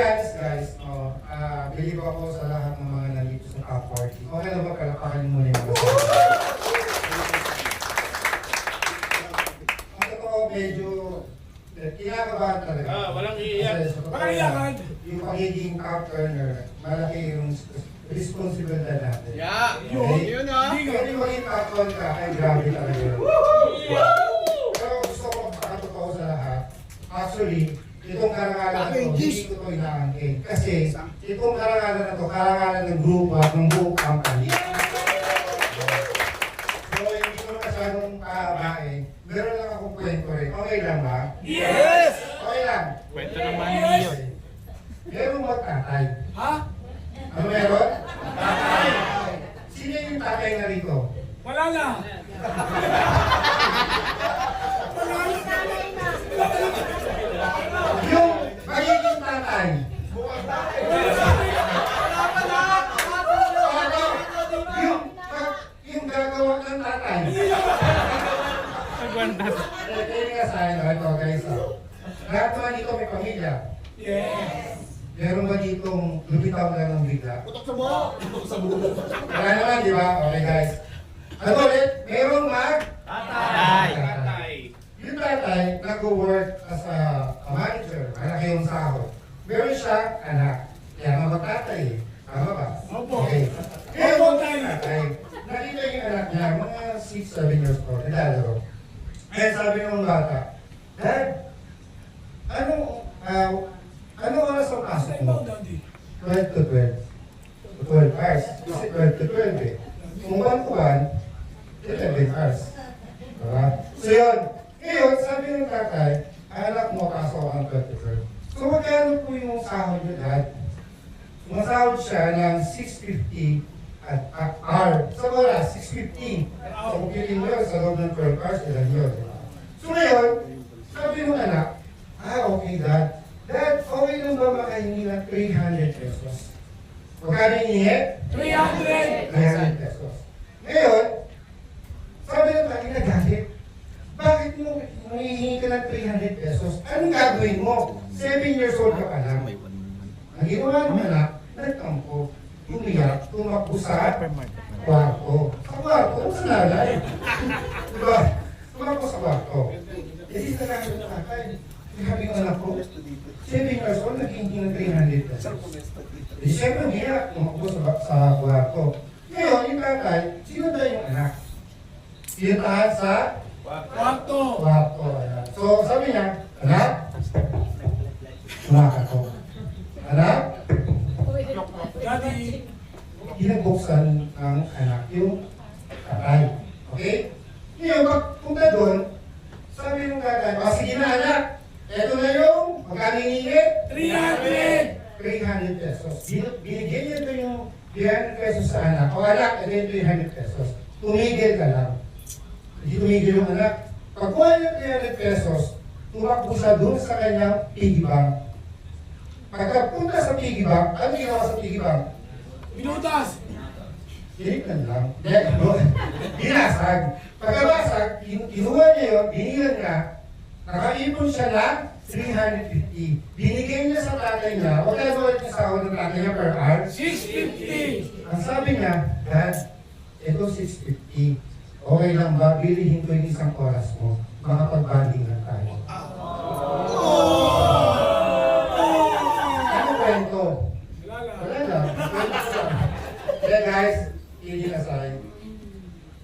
honest guys, believe ako sa lahat ng mga nandito sa top party. Okay na ba, kalapakan muna yung mga ang totoo, medyo kinakabahan talaga. Walang iiyak. Walang iiyakan! Yung pagiging top earner, malaki yung responsibilidad natin. Yeah! Okay? Yun ha! Pero yung maging top earner ka, ay grabe talaga yun. Pero gusto ko makatotoo sa lahat. Actually, itong karangalan na ito, hindi ko ito inaangkin. Kasi itong karangalan na ito, karangalan ng grupo at ng buong company. So, hindi ko masyadong kahabain. Meron lang akong kwento rin. Okay lang ba? Yes! Okay lang. Kwento naman yun. Merong magtatay. Ha? Ano meron? Tatay. Sino yung tatay na rito? Wala na. Yung magiging tatay. Yung gagawa ng tatay. Kaya nga sa akin, ito guys. Lahat naman dito may pamilya. Yes. Meron ba ditong lumitaw lang ng bigla? Putok sa buhok! Putok sa buhok! Wala naman, di ba? Okay guys. Ano ulit? Merong Tatay! Yung tatay, nag-work as a manager. Malaki yung sahod. Meron siyang anak. Kaya nga magtatay eh. Tama ba? Opo. Okay. Kaya Opo, yung tay. tatay, nakita yung anak niya, mga 6-7 years old, naglalaro. Kaya sabi ng bata, Dad, anong oras ang pasok mo? 12 to 12. 12 hours. Kasi 12 to 12 eh. Kung 1 to 1, 11 hours. Diba? So yun. Ngayon, sabi ng tatay, anak mo pasok ang 12 to 12. So magkano po yung sahod niyo, Dad? Masahod siya ng 650 at hour. Sa oras, 650. So kung kitin mo yun, sa loob ng 12 hours, ilan yun. So ngayon, sabi ng anak, okay Dad. Dad, okay lang ba makahingi ng 300 pesos? Magkano hinihingi? 300! 300 pesos. Ngayon, sabi ng tatay, nagalit. Bakit mo nangihingi ka ng 300 pesos? Anong gagawin mo? 7 years old ka pa lang. Ang ginawa ng anak, nagtampo, umiyak, tumakbo sa kwarto. Sa kwarto? Ano sa nanay? Diba? Tumakbo sa kwarto. Eh di nagalit ng tatay. Sabi ng anak ko, 7 years old, naghihingi ng 300 pesos. Eh siyempre, umiyak, tumakbo sa kwarto. Ngayon, yung tatay, sinundan yung anak. Sinundahan sa Kwarto! kwarto. Ayan. So, sabi niya, anak, sumakat ko. Anak, Daddy! ginabuksan ng anak yung tatay. Okay? Ngayon, pagpunta doon, sabi ng tatay, sige na anak, eto na yung magkano hinihingi? 300! 300 pesos. Binigyan niya ito yung 300 pesos sa anak. O anak, ito yung 300 pesos. Tumigil ka lang. Hindi tumigil yung anak. Pagkuha niya 300 pesos, tumakbo siya doon sa kanyang piggy bank. Pagkapunta sa piggy bank, ano ginawa sa piggy bank? Minutas! Tinignan lang. Binasag. Pagkabasag, kinuha niya yun, binigyan niya, nakaipon siya ng 350. Binigay niya sa tatay niya, wala na ulit yung sahod ng tatay niya per hour. 650! Ang sabi niya, Dad, ito 650. Okay lang ba? Bilihin ko yung isang oras mo. Makapag-banding lang tayo. Ano kwento? Wala lang. Wala lang. Kwento ko lang. Kaya guys, hindi aside.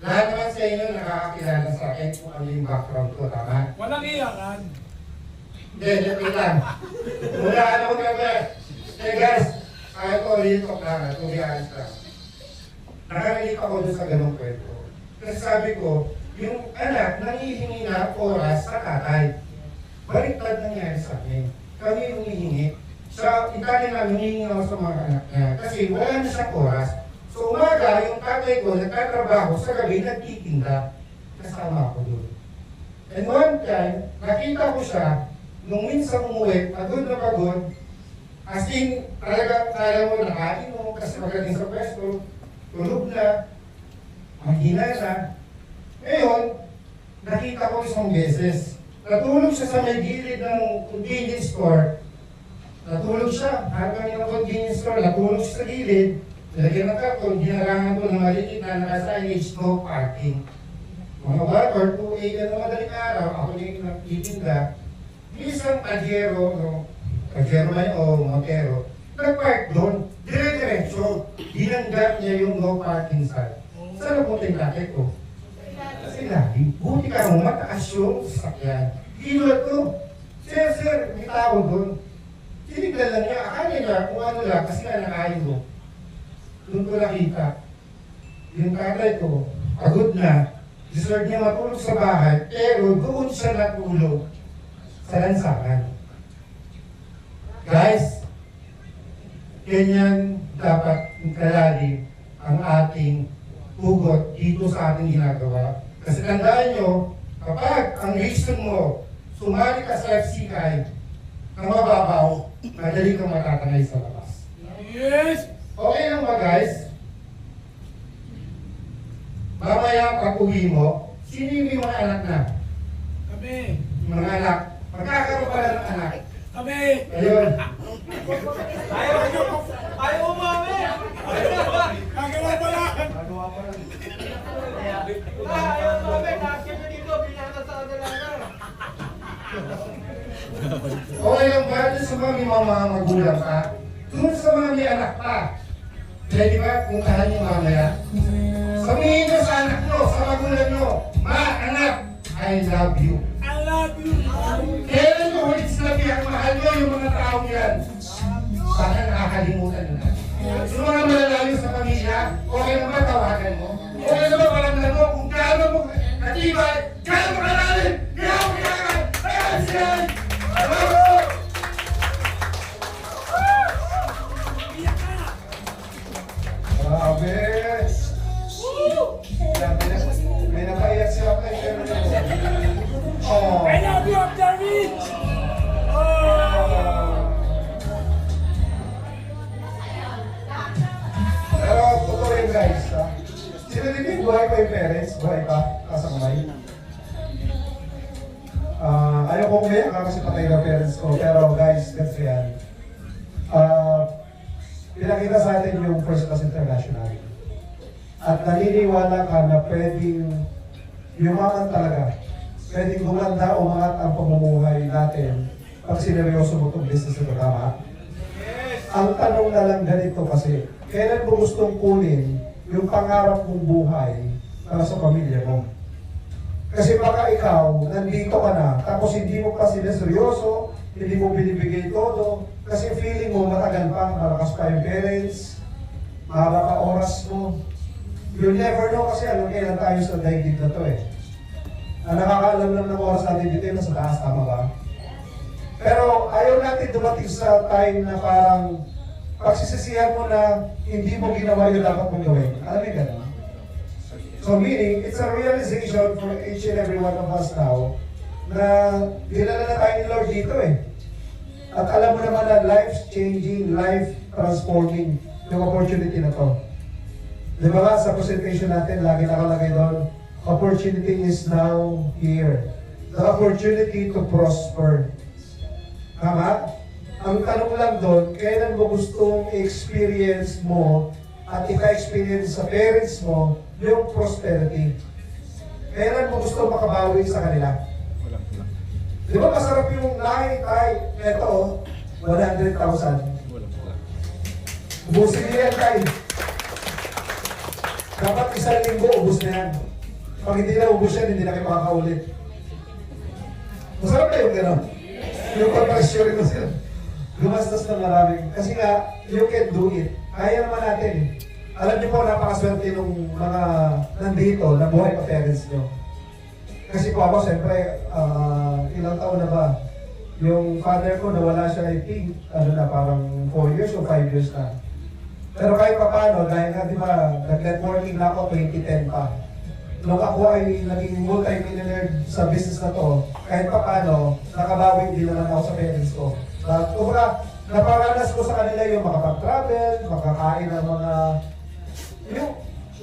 Lahat naman sa inyo nakakakilala sa akin kung ano yung background ko, tama? Walang iyakan. Hindi, wait lang. Mula ako gabi. Hey guys, ayaw ko real talk lang, to be honest lang. Nakarinig ako doon sa ganong kwento. Kasi sabi ko, yung anak nangihingi na oras sa tatay. Baliktad nangyari sa akin. Kami yung hihingi. Sa Italy namin, hihingi ako sa mga anak niya. Kasi wala na siyang oras. So umaga, yung tatay ko nagtatrabaho, sa gabi nagtitinda. Kasama ako doon. And one time, nakita ko siya, nung minsan umuwi, pagod na pagod, as in, talaga kaya mo nakain mo kasi magaling sa pwesto, tulog na, mahina na. Ngayon, nakita ko isang beses, natulog siya sa may gilid ng convenience store, Natulog siya. Hanap kami ng convenience store. Natulog siya sa gilid. Nilagyan ng karton. Hinarangan ko ng maliit na naka-signage no parking. Mga or 2 a.m. na madaling araw, ako yung nagtitinda. Isang pajero, no? Pajero man o montero. Nag-park doon. Dire-diretso. Binanggat niya yung no parking sign. Saan napunta yung racket ko? Kasi lagi. Buti ka mo, mataas yung sasakyan. Ginulat ko. Sir, may tao doon. Tinignan lang niya. Akala niya kung ano lang kasi nga nakain mo. Doon ko nakita. Yung tatay ko, pagod na. Deserve niya matulog sa bahay, pero doon siya natulog sa lansangan. Guys, ganyan dapat kalali ang ating hugot dito sa ating ginagawa. Kasi tandaan nyo, kapag ang reason mo, sumali ka sa FCI na mababaw, madali kang matatangay sa labas. Yes! Okay lang ba guys? Mamaya pag uwi mo, sino yung mga anak na? Kami! Mga anak. Magkakaroon pala ng anak. Kami! Ayun. Ayaw umami! Kagawa pa lang! Ayaw umami! Nakakit na dito! Binata sa kadalanan! Okay lang ba? Doon sa mga magulang ka? Doon sa mga may anak pa. Pwede ba puntahan niyo mamaya? Sabihin niyo sa anak niyo, sa magulang niyo, Ma, anak, I love you. I love you! Kailan niyo ulit sinabihan, mahal niyo yung mga taong yan? Baka nakakalimutan nyo na. Yung mga malalayo sa pamilya, okay na ba tawagan mo? Okay na ba paramdam mo kung gaano mo natibay, gaano mo kalalim, gaano mo kailangan, ayan siya! Bravo! Grabe! May napaiyak sila pa yung Oh. I love you, David! Oh! Pero totoo yun guys, ha? Sino din yung buhay pa yung parents? Buhay pa? Kasakamay? Ayaw ko umiyak kasi patay na parents ko. Pero guys, that's yan. Pinakita sa atin yung First Class International. At naniniwala ka na pwedeng yumaman talaga. Pwedeng gumanda o umangat ang pamumuhay natin pag sineryoso mo itong business na tama. Ang tanong na lang ganito kasi, kailan mo gustong kunin yung pangarap mong buhay para sa pamilya mo? Kasi baka ikaw, nandito ka na, tapos hindi mo pa sineryoso, hindi mo binibigay todo, kasi feeling mo matagal pa, malakas pa yung parents, mahaba pa oras mo. You never know kasi ano, kailan tayo sa daigdig na to eh. Ang nakakaalam lang ng oras natin dito yung nasa taas, tama ba? Pero ayaw natin dumating sa time na parang pagsisisihan mo na hindi mo ginawa yung dapat mong gawin. Alam mo gano'n? So meaning, it's a realization for each and every one of us now na dinala na tayo ni Lord dito eh. At alam mo naman na life-changing, life-transforming yung opportunity na to. Di ba nga sa presentation natin, lagi nakalagay doon, opportunity is now here. The opportunity to prosper. Tama? Ang tanong lang doon, kailan mo gustong experience mo at ika-experience sa parents mo yung prosperity? Kailan mo gusto makabawi sa kanila? Di ba masarap yung eto, 100,000. Ubusin niya yan, tay. Dapat isang linggo, ubus na yan. Pag hindi na ubus yan, hindi na kayo makakaulit. Masarap na yung gano'n. Yung pag-pressure mo sila. Gumastos na maraming. Kasi nga, you can do it. Kaya naman natin eh. Alam niyo po, napakaswerte nung mga nandito na buhay pa parents niyo. Kasi po ako, siyempre, ilang taon na ba? Yung father ko, nawala siya, I think, parang 4 years o 5 years na. Pero kahit pa paano, dahil nga, di ba, nag-networking na ako 2010 pa. Nung ako ay naging multi-millionaire sa business na to, kahit pa paano, nakabawi din naman ako sa parents ko. Kumbaga, naparanas ko sa kanila yung makapag-travel, makakain ng mga... Yung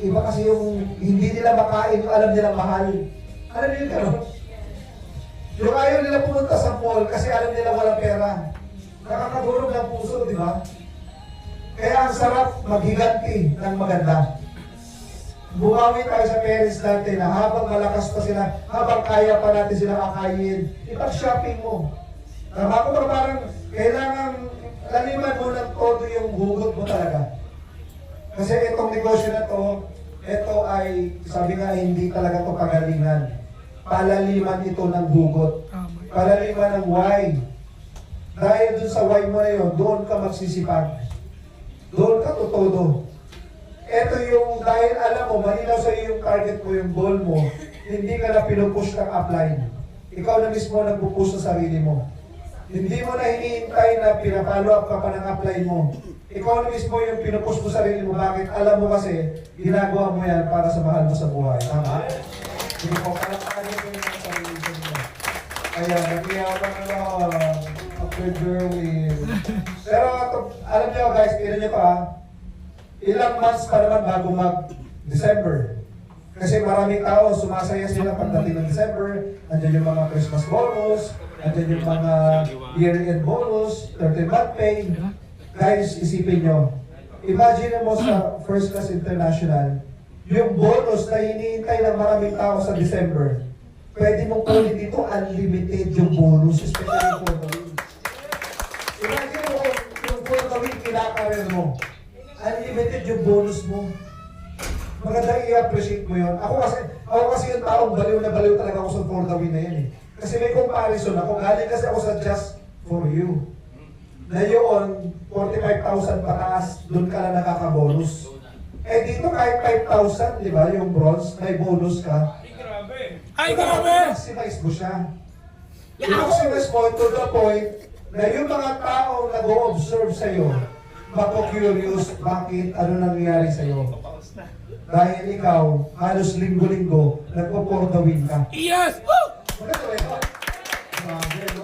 iba kasi yung hindi nila makain, yung alam nilang mahal. Alam niyo yung gano'n? Yung ayaw nila pumunta sa mall kasi alam nila walang pera. Nakakagulog ng puso, di ba? Kaya ang sarap maghiganti ng maganda. Bumawi tayo sa parents natin na habang malakas pa sila, habang kaya pa natin sila kakayin, ipag-shopping mo. Tama ko ba parang kailangan laliman mo ng todo yung hugot mo talaga. Kasi itong negosyo na to, ito ay, sabi nga, hindi talaga to pagalingan. Palaliman ito ng hugot. Palaliman ng why. Dahil dun sa why mo na yun, doon ka magsisipag. Doon ka tutodo. Ito yung, dahil alam mo, malinaw sa iyo yung target mo, yung goal mo, hindi ka na pinupush ng upline. Ikaw na mismo nagpupush sa sarili mo. Hindi mo na hinihintay na pinapalo up ka pa ng upline mo. Ikaw na mismo yung pinupush mo sa sarili mo. Bakit? Alam mo kasi, ginagawa mo yan para sa mahal mo sa buhay. Tama? Hindi mo, palatakan mo yung mga sarili mo. Ayan, nagkiyaman after Jerwin. Pero alam niyo guys, kailan niyo pa, ilang months pa naman bago mag-December. Kasi maraming tao, sumasaya sila pagdating ng December. Andiyan yung mga Christmas bonus, andiyan yung mga year-end bonus, 13th pay. Guys, isipin nyo, imagine mo sa First Class International, yung bonus na hinihintay ng maraming tao sa December, pwede mong kunin dito, unlimited yung bonus, especially for the week. Imagine mo yung for the week, kinakarir mo. Unlimited yung bonus mo. Maganda i-appreciate mo yun. Ako kasi yung taong baliw na baliw talaga ako sa for the win na yan eh. Kasi may comparison ako. Galing kasi ako sa Just For You. Na yun, 45,000 pataas, doon ka na nakaka-bonus. Eh dito kahit 5,000, di ba, yung bronze, may bonus ka. Ay, grabe! I-maximize mo siya. I-maximize mo to the point na yung mga tao nag-o-observe sa'yo, mako-curious bakit ano nangyayari sa'yo. Dahil ikaw, halos linggo-linggo, nagpo-for the win ka. Yes! Woo! Maganda ba ito? Grabe, no?